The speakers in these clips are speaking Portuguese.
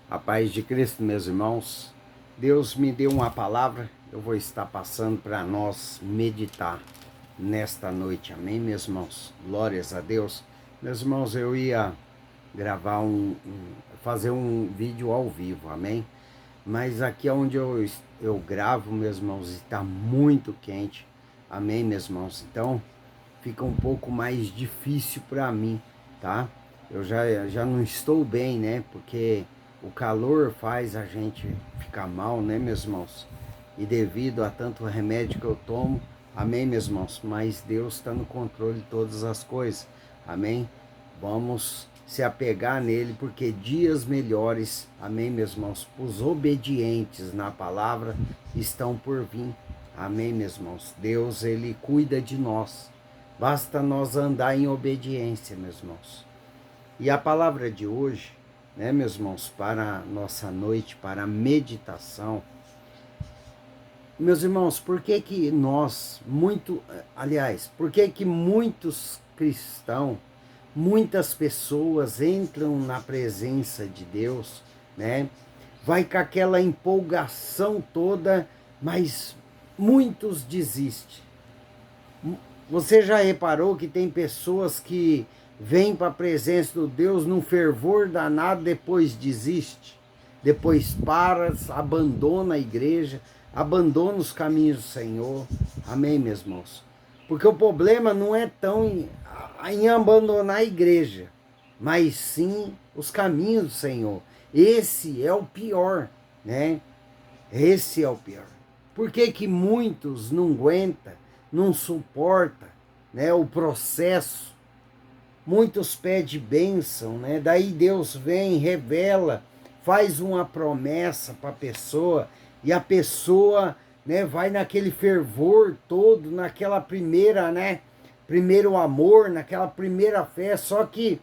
A paz de Cristo, meus irmãos. Deus me deu uma palavra, eu vou estar passando para nós meditar nesta noite. Amém, meus irmãos? Glórias a Deus. Meus irmãos, eu ia gravar fazer um vídeo ao vivo, amém? Mas aqui onde eu gravo, meus irmãos, está muito quente, amém, meus irmãos? Então, fica um pouco mais difícil para mim, tá? Eu já não estou bem, né? Porque o calor faz a gente ficar mal, né, meus irmãos? E devido a tanto remédio que eu tomo, amém, meus irmãos? Mas Deus está no controle de todas as coisas, amém? Vamos se apegar nele, porque dias melhores, amém, meus irmãos? Os obedientes na palavra estão por vir, amém, meus irmãos? Deus, ele cuida de nós. Basta nós andar em obediência, meus irmãos. E a palavra de hoje, né, meus irmãos, para a nossa noite, para a meditação. Meus irmãos, por que que por que que muitos cristãos, muitas pessoas entram na presença de Deus, né? Vai com aquela empolgação toda, mas muitos desistem. Você já reparou que tem pessoas que vêm para a presença do Deus num fervor danado, depois desiste, depois para, abandona a igreja, abandona os caminhos do Senhor. Amém, meus irmãos? Porque o problema não é tão em abandonar a igreja, mas sim os caminhos do Senhor. Esse é o pior, né? Esse é o pior. Por que que muitos não aguentam, não suporta, né, o processo? Muitos pedem bênção, né? Daí Deus vem, revela, faz uma promessa para a pessoa e a pessoa, né, vai naquele fervor todo, naquela primeira, né, primeiro amor, naquela primeira fé, só que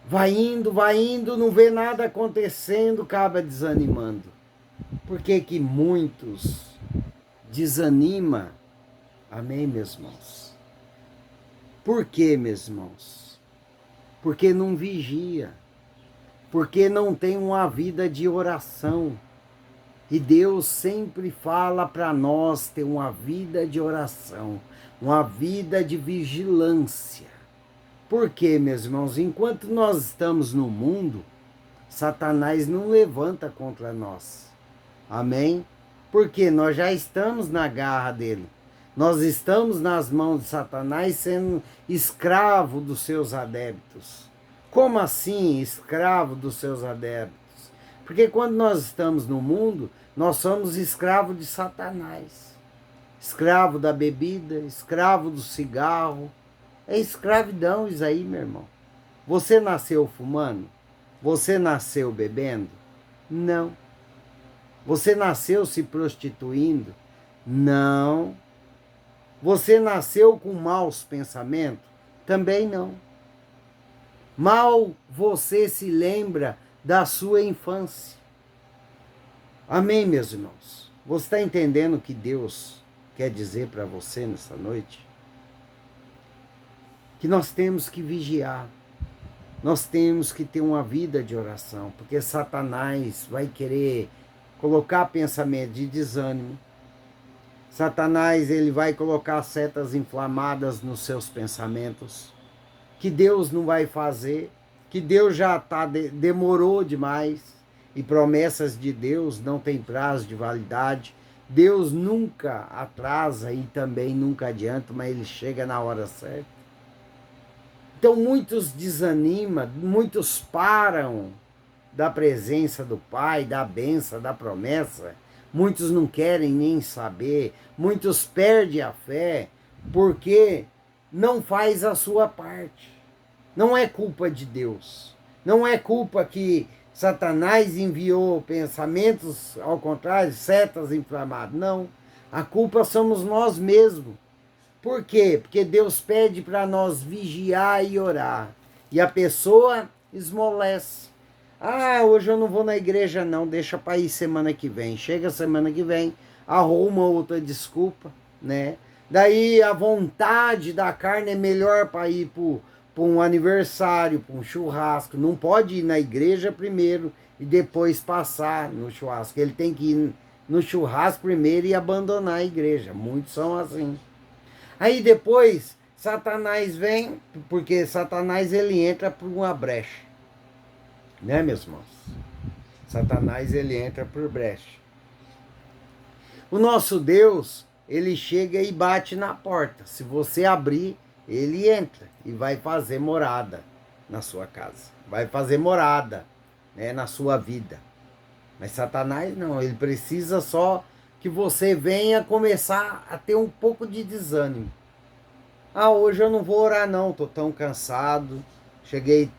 vai indo, não vê nada acontecendo, acaba desanimando. Por que que muitos desanimam? Amém, meus irmãos? Por quê, meus irmãos? Porque não vigia, porque não tem uma vida de oração. E Deus sempre fala para nós ter uma vida de oração, uma vida de vigilância. Por quê, meus irmãos? Enquanto nós estamos no mundo, Satanás não levanta contra nós. Amém? Porque nós já estamos na garra dele. Nós estamos nas mãos de Satanás sendo escravo dos seus adeptos. Como assim escravo dos seus adeptos? Porque quando nós estamos no mundo, nós somos escravo de Satanás. Escravo da bebida, escravo do cigarro. É escravidão isso aí, meu irmão. Você nasceu fumando? Você nasceu bebendo? Não. Você nasceu se prostituindo? Não. Você nasceu com maus pensamentos? Também não. Mal você se lembra da sua infância. Amém, meus irmãos? Você está entendendo o que Deus quer dizer para você nessa noite? Que nós temos que vigiar. Nós temos que ter uma vida de oração, porque Satanás vai querer colocar pensamento de desânimo. Satanás, ele vai colocar setas inflamadas nos seus pensamentos, que Deus não vai fazer, que Deus já demorou demais, e promessas de Deus não têm prazo de validade. Deus nunca atrasa e também nunca adianta, mas ele chega na hora certa. Então muitos desanimam, muitos param da presença do Pai, da bênção, da promessa. Muitos não querem nem saber, muitos perdem a fé porque não faz a sua parte. Não é culpa de Deus, não é culpa que Satanás enviou pensamentos, ao contrário, setas inflamadas. Não, a culpa somos nós mesmos. Por quê? Porque Deus pede para nós vigiar e orar. E a pessoa esmolece. Ah, hoje eu não vou na igreja não, deixa para ir semana que vem. Chega semana que vem, arruma outra desculpa, né? Daí a vontade da carne é melhor para ir para um aniversário, para um churrasco. Não pode ir na igreja primeiro e depois passar no churrasco. Ele tem que ir no churrasco primeiro e abandonar a igreja. Muitos são assim. Aí depois Satanás vem, porque Satanás ele entra por uma brecha. Né, meus irmãos? Satanás ele entra por brecha. O nosso Deus, ele chega e bate na porta. Se você abrir, ele entra e vai fazer morada na sua casa. Vai fazer morada, né, na sua vida. Mas Satanás não, ele precisa só que você venha começar a ter um pouco de desânimo. Ah, hoje eu não vou orar não, tô tão cansado, cheguei,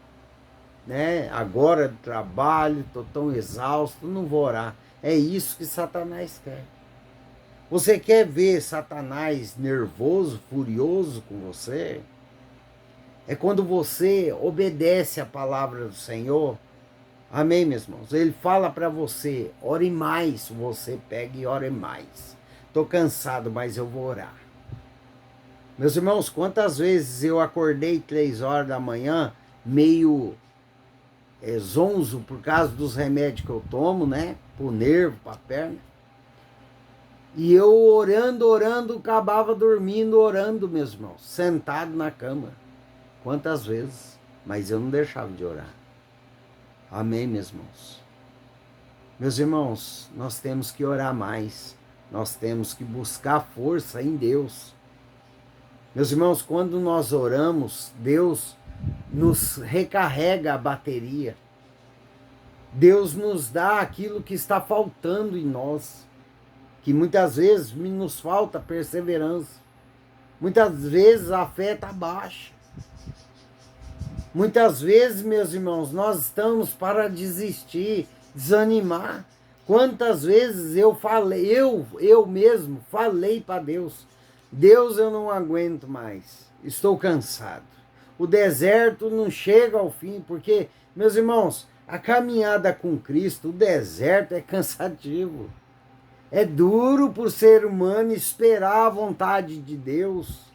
né, agora do trabalho, tô tão exausto, não vou orar. É isso que Satanás quer. Você quer ver Satanás nervoso, furioso com você? É quando você obedece a palavra do Senhor. Amém, meus irmãos? Ele fala para você, ore mais. Você pega e ore mais. Estou cansado, mas eu vou orar. Meus irmãos, quantas vezes eu acordei 3 horas da manhã, meio zonzo por causa dos remédios que eu tomo, né? Pro nervo, pra perna. E eu orando, acabava dormindo, orando, meus irmãos, sentado na cama. Quantas vezes? Mas eu não deixava de orar. Amém, meus irmãos? Meus irmãos, nós temos que orar mais. Nós temos que buscar força em Deus. Meus irmãos, quando nós oramos, Deus nos recarrega a bateria. Deus nos dá aquilo que está faltando em nós. Que muitas vezes nos falta perseverança. Muitas vezes a fé está baixa. Muitas vezes, meus irmãos, nós estamos para desistir, desanimar. Quantas vezes eu falei, eu mesmo falei para Deus, Deus, eu não aguento mais, estou cansado. O deserto não chega ao fim, porque, meus irmãos, a caminhada com Cristo, o deserto é cansativo. É duro para o ser humano esperar a vontade de Deus.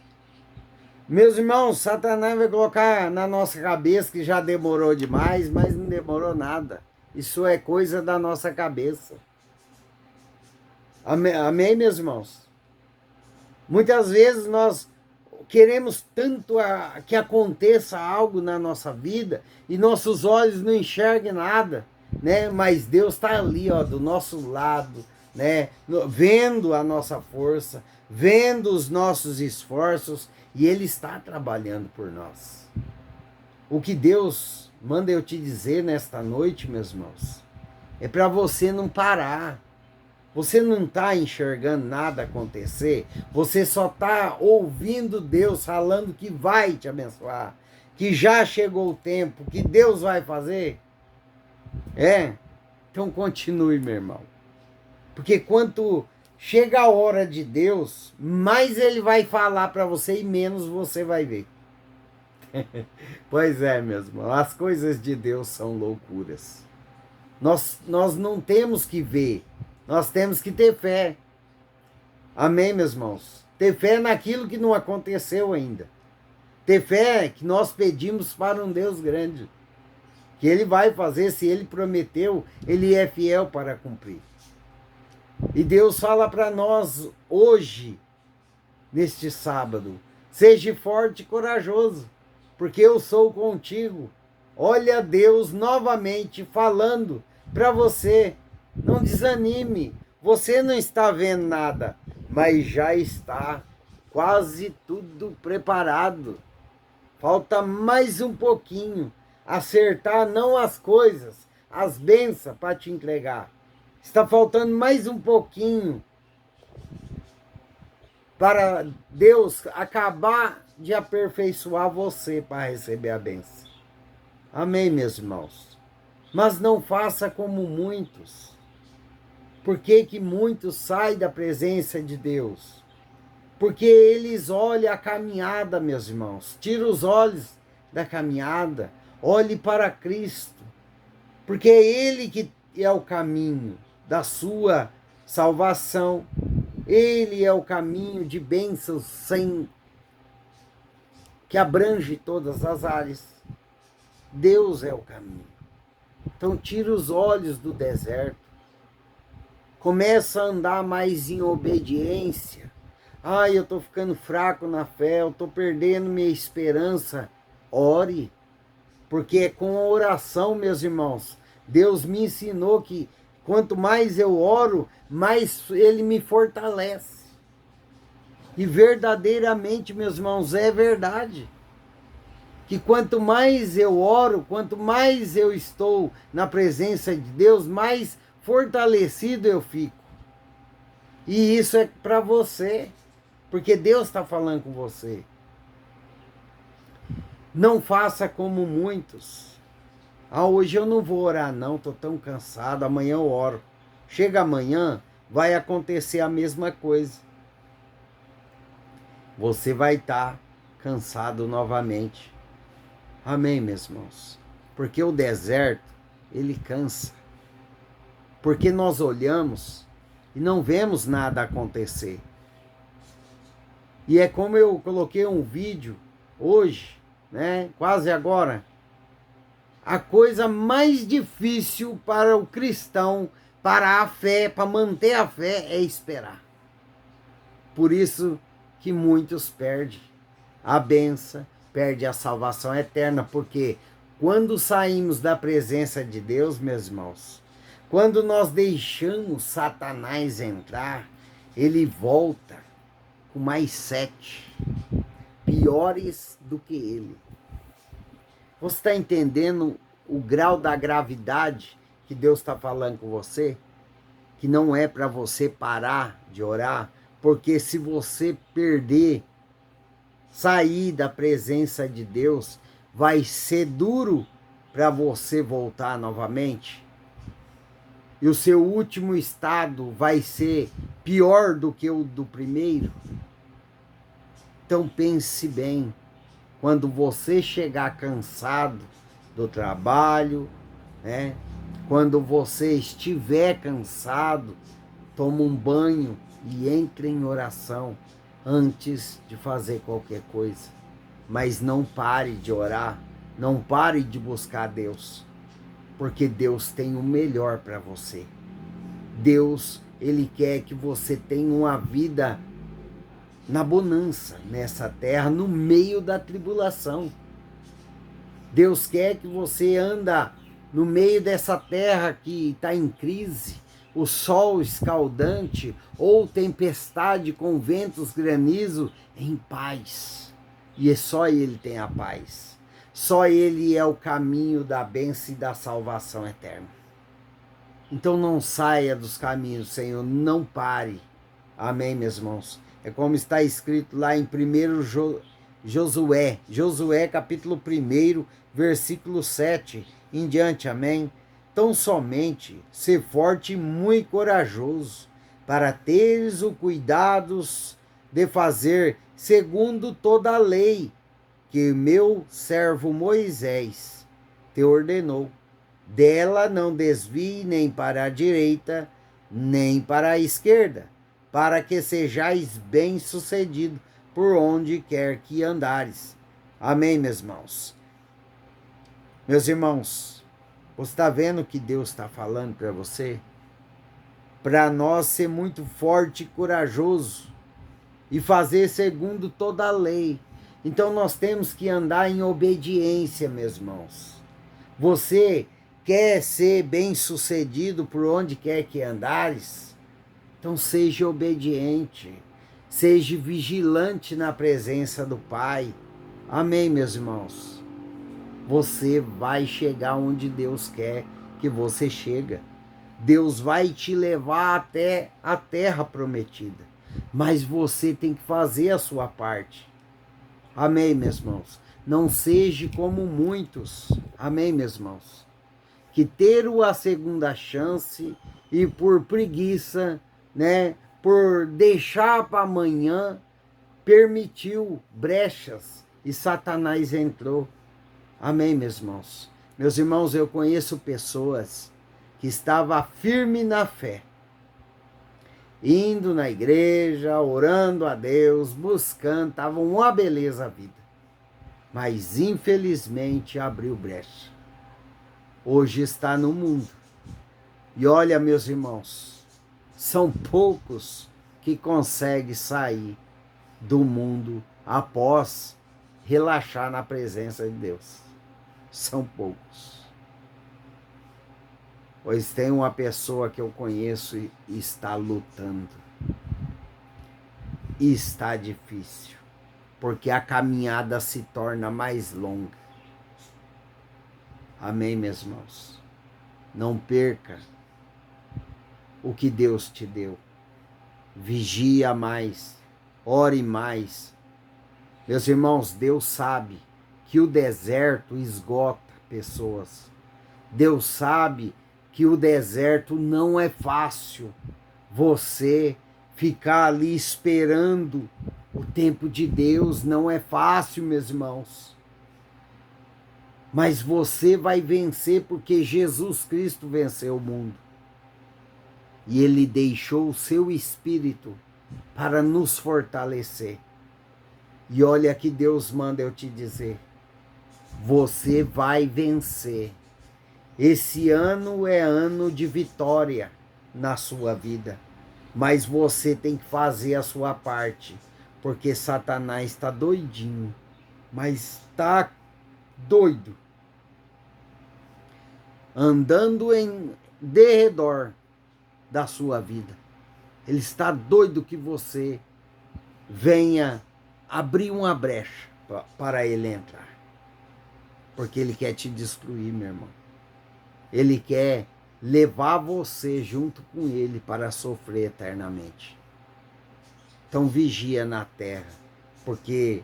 Meus irmãos, Satanás vai colocar na nossa cabeça que já demorou demais, mas não demorou nada. Isso é coisa da nossa cabeça. Amém, amém, meus irmãos? Muitas vezes nós queremos tanto que aconteça algo na nossa vida e nossos olhos não enxerguem nada, né? Mas Deus está ali, ó, do nosso lado, né? Vendo a nossa força, vendo os nossos esforços, e Ele está trabalhando por nós. O que Deus manda eu te dizer nesta noite, meus irmãos, é para você não parar. Você não está enxergando nada acontecer, você só está ouvindo Deus falando que vai te abençoar, que já chegou o tempo, que Deus vai fazer. Então continue, meu irmão. Porque quanto chega a hora de Deus, mais Ele vai falar para você e menos você vai ver. Pois é, meus irmãos, as coisas de Deus são loucuras. Nós não temos que ver, nós temos que ter fé. Amém, meus irmãos? Ter fé naquilo que não aconteceu ainda. Ter fé que nós pedimos para um Deus grande. Que Ele vai fazer, se Ele prometeu, Ele é fiel para cumprir. E Deus fala para nós hoje, neste sábado, seja forte e corajoso, porque eu sou contigo. Olha Deus novamente falando para você, não desanime, você não está vendo nada, mas já está quase tudo preparado. Falta mais um pouquinho, acertar não as coisas, as bênçãos para te entregar. Está faltando mais um pouquinho para Deus acabar de aperfeiçoar você para receber a bênção. Amém, meus irmãos? Mas não faça como muitos. Por que que muitos saem da presença de Deus? Porque eles olham a caminhada, meus irmãos. Tira os olhos da caminhada. Olhe para Cristo. Porque é Ele que é o caminho da sua salvação. Ele é o caminho de bênçãos sem que abrange todas as áreas. Deus é o caminho. Então tira os olhos do deserto. Começa a andar mais em obediência. Ai, eu estou ficando fraco na fé, eu estou perdendo minha esperança. Ore, porque é com a oração, meus irmãos. Deus me ensinou que quanto mais eu oro, mais Ele me fortalece. E verdadeiramente, meus irmãos, é verdade. Que quanto mais eu oro, quanto mais eu estou na presença de Deus, mais fortalecido eu fico. E isso é para você, porque Deus está falando com você. Não faça como muitos. Ah, hoje eu não vou orar não, estou tão cansado, amanhã eu oro. Chega amanhã, vai acontecer a mesma coisa. Você vai estar cansado novamente. Amém, meus irmãos? Porque o deserto, ele cansa. Porque nós olhamos e não vemos nada acontecer. E é como eu coloquei um vídeo hoje, né? Quase agora. A coisa mais difícil para o cristão, para a fé, para manter a fé, é esperar. Por isso que muitos perdem a bênção, perde a salvação eterna, porque quando saímos da presença de Deus, meus irmãos, quando nós deixamos Satanás entrar, ele volta com mais 7, piores do que ele. Você está entendendo o grau da gravidade que Deus está falando com você? Que não é para você parar de orar, porque se você perder, sair da presença de Deus, vai ser duro para você voltar novamente. E o seu último estado vai ser pior do que o do primeiro. Então pense bem, quando você chegar cansado do trabalho, né? Quando você estiver cansado, toma um banho e entre em oração antes de fazer qualquer coisa. Mas não pare de orar, não pare de buscar Deus, porque Deus tem o melhor para você. Deus, Ele quer que você tenha uma vida na bonança, nessa terra, no meio da tribulação. Deus quer que você anda no meio dessa terra que está em crise, o sol escaldante ou tempestade com ventos granizo, em paz. E só Ele tem a paz. Só Ele é o caminho da bênção e da salvação eterna. Então não saia dos caminhos, Senhor, não pare. Amém, meus irmãos? É como está escrito lá em 1 Josué capítulo 1, versículo 7 em diante, amém? Tão somente ser forte e muito corajoso, para teres o cuidado de fazer segundo toda a lei que meu servo Moisés te ordenou. Dela não desvie nem para a direita, nem para a esquerda, para que sejais bem-sucedido por onde quer que andares. Amém, meus irmãos? Meus irmãos, você está vendo o que Deus está falando para você? Para nós ser muito forte e corajoso e fazer segundo toda a lei. Então nós temos que andar em obediência, meus irmãos. Você quer ser bem-sucedido por onde quer que andares? Então seja obediente, seja vigilante na presença do Pai. Amém, meus irmãos? Você vai chegar onde Deus quer que você chegue. Deus vai te levar até a terra prometida, mas você tem que fazer a sua parte. Amém, meus irmãos? Não seja como muitos. Amém, meus irmãos? Que ter a segunda chance e por preguiça, né, por deixar para amanhã, permitiu brechas e Satanás entrou. Amém, meus irmãos? Meus irmãos, eu conheço pessoas que estavam firmes na fé, indo na igreja, orando a Deus, buscando, estavam uma beleza a vida. mas infelizmente abriu brecha. Hoje está no mundo. E olha, meus irmãos, são poucos que conseguem sair do mundo após relaxar na presença de Deus. São poucos. Pois tem uma pessoa que eu conheço e está lutando. E está difícil, porque a caminhada se torna mais longa. Amém, meus irmãos? Não perca o que Deus te deu. Vigia mais, ore mais. Meus irmãos, Deus sabe que o deserto esgota pessoas. Deus sabe que o deserto não é fácil. Você ficar ali esperando o tempo de Deus não é fácil, meus irmãos. Mas você vai vencer porque Jesus Cristo venceu o mundo. E Ele deixou o seu Espírito para nos fortalecer. E olha que Deus manda eu te dizer. Você vai vencer. Esse ano é ano de vitória na sua vida. Mas você tem que fazer a sua parte. Porque Satanás está doidinho. Mas está doido. Andando em derredor da sua vida. Ele está doido que você venha abrir uma brecha para ele entrar. Porque ele quer te destruir, meu irmão. Ele quer levar você junto com ele para sofrer eternamente. Então vigia na terra, porque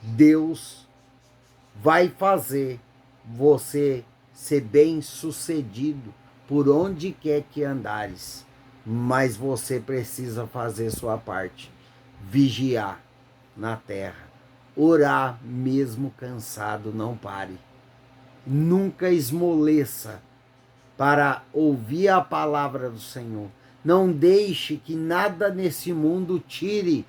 Deus vai fazer você ser bem-sucedido por onde quer que andares, mas você precisa fazer sua parte, vigiar na terra, orar mesmo cansado, não pare, nunca esmoreça para ouvir a palavra do Senhor. Não deixe que nada nesse mundo tire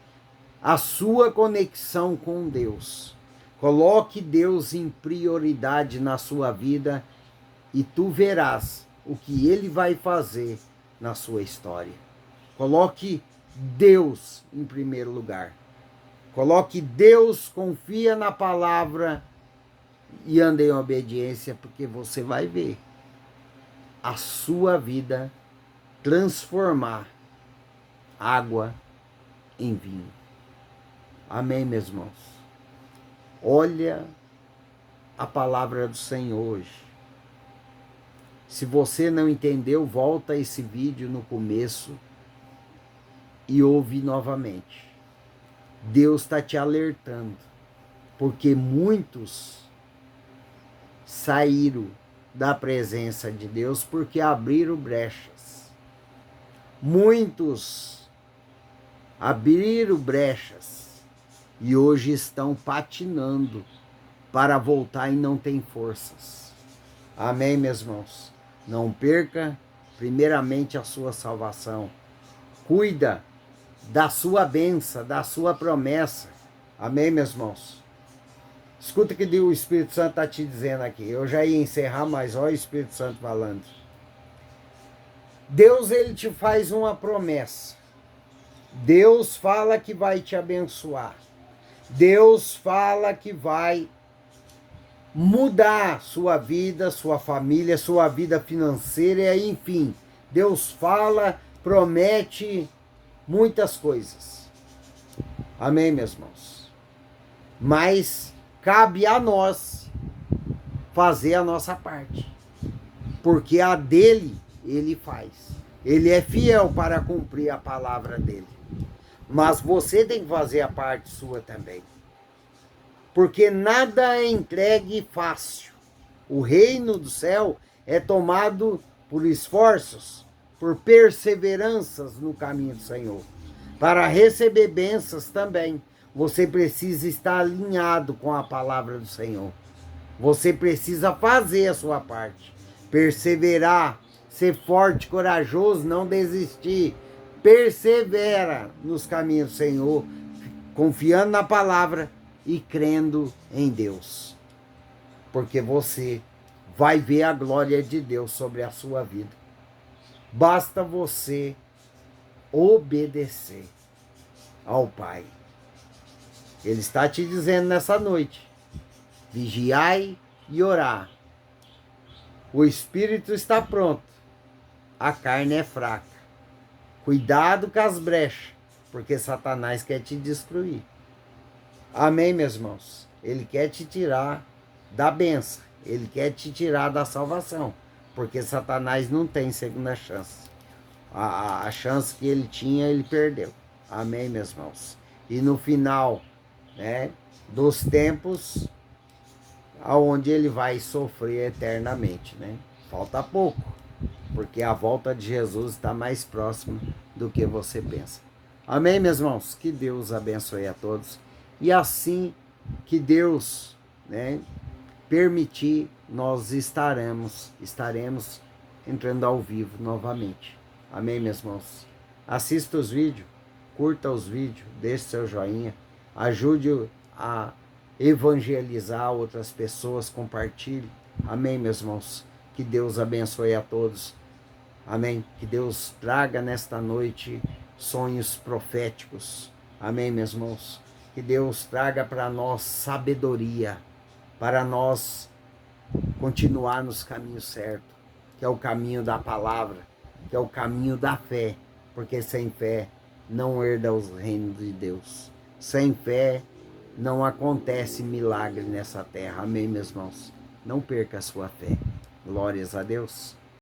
a sua conexão com Deus. Coloque Deus em prioridade na sua vida e tu verás o que Ele vai fazer na sua história. Coloque Deus em primeiro lugar. Coloque Deus, confia na palavra e ande em obediência, porque você vai ver a sua vida transformar água em vinho. Amém, meus irmãos? Olha a palavra do Senhor hoje. Se você não entendeu, volta a esse vídeo no começo e ouve novamente. Deus está te alertando, porque muitos saíram da presença de Deus porque abriram brechas. Muitos abriram brechas e hoje estão patinando para voltar e não têm forças. Amém, meus irmãos? Não perca primeiramente a sua salvação. Cuida da sua bênção, da sua promessa. Amém, meus irmãos? Escuta o que o Espírito Santo está te dizendo aqui. Eu já ia encerrar, mas olha o Espírito Santo falando. Deus, ele te faz uma promessa. Deus fala que vai te abençoar. Deus fala que vai mudar sua vida, sua família, sua vida financeira, enfim. Deus fala, promete muitas coisas. Amém, meus irmãos? Mas cabe a nós fazer a nossa parte. Porque a dele, ele faz. Ele é fiel para cumprir a palavra dele. Mas você tem que fazer a parte sua também. Porque nada é entregue fácil. O reino do céu é tomado por esforços, por perseveranças no caminho do Senhor. Para receber bênçãos também, você precisa estar alinhado com a palavra do Senhor. Você precisa fazer a sua parte. Perseverar, ser forte, corajoso, não desistir. Persevera nos caminhos do Senhor, confiando na palavra e crendo em Deus. Porque você vai ver a glória de Deus sobre a sua vida. Basta você obedecer ao Pai. Ele está te dizendo nessa noite: vigiai e orar. O espírito está pronto, a carne é fraca. Cuidado com as brechas, porque Satanás quer te destruir. Amém, meus irmãos? Ele quer te tirar da bênção, ele quer te tirar da salvação, porque Satanás não tem segunda chance. A chance que ele tinha, ele perdeu. Amém, meus irmãos? E no final, né, dos tempos, aonde ele vai sofrer eternamente, né? Falta pouco, porque a volta de Jesus está mais próxima do que você pensa. Amém, meus irmãos? Que Deus abençoe a todos. E assim que Deus, né, permitir, nós estaremos entrando ao vivo novamente. Amém, meus irmãos? Assista os vídeos, curta os vídeos, deixe seu joinha, ajude a evangelizar outras pessoas, compartilhe. Amém, meus irmãos? Que Deus abençoe a todos. Amém? Que Deus traga nesta noite sonhos proféticos. Amém, meus irmãos? Que Deus traga para nós sabedoria, para nós continuar nos caminhos certos, que é o caminho da palavra, que é o caminho da fé, porque sem fé não herda os reinos de Deus. Sem fé não acontece milagre nessa terra. Amém, meus irmãos? Não perca a sua fé. Glórias a Deus.